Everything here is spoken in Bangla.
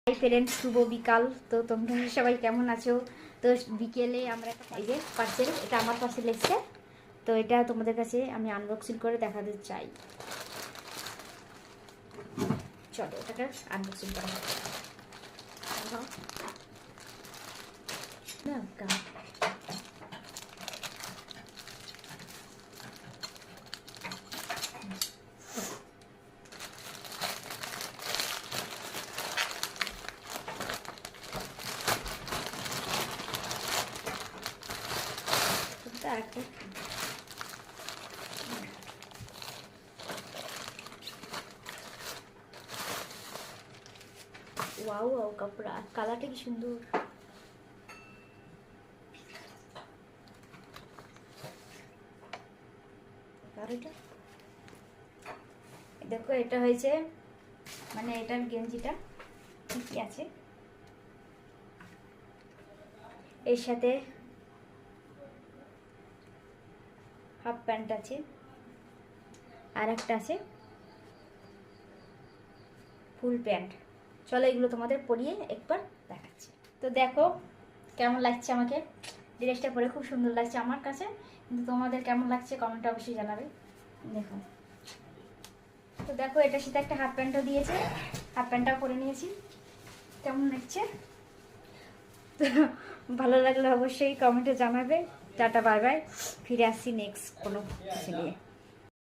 হাই ফ্রেন্ডস, শুভ বিকাল। তো তোমরা সবাই কেমন আছো? তো বিকেলে আমরা এই যে পার্সেল, এটা আমার পার্সেল এসছে। তো এটা তোমাদের কাছে আমি আনবক্সিং করে দেখাতে চাই। চলো এটাকে আনবক্সিং করা হোক। একটা ওয়াও ওয়াও কাপড়, কালারটা কি সুন্দর। আর এটা দেখো, এটা হয়েছে মানে এটার গেঞ্জিটা ঠিকই আছে, এর সাথে হাফ প্যান্ট আছে, আর একটা আছে ফুল প্যান্ট। চলো এগুলো তোমাদের পরিয়ে একবার দেখাচ্ছি। তো দেখো কেমন লাগছে আমাকে, ড্রেসটা পরে খুব সুন্দর লাগছে আমার কাছে, কিন্তু তোমাদের কেমন লাগছে কমেন্টে অবশ্যই জানাবে। দেখো, তো দেখো এটার সাথে একটা হাফ প্যান্টও দিয়েছে, হাফ প্যান্টটাও পরে নিয়েছি। কেমন লাগছে? তো ভালো লাগলে অবশ্যই কমেন্টে জানাবে। টাটা বাই বাই, ফিরে আসছি নেক্সট কোনো কিছু নিয়ে।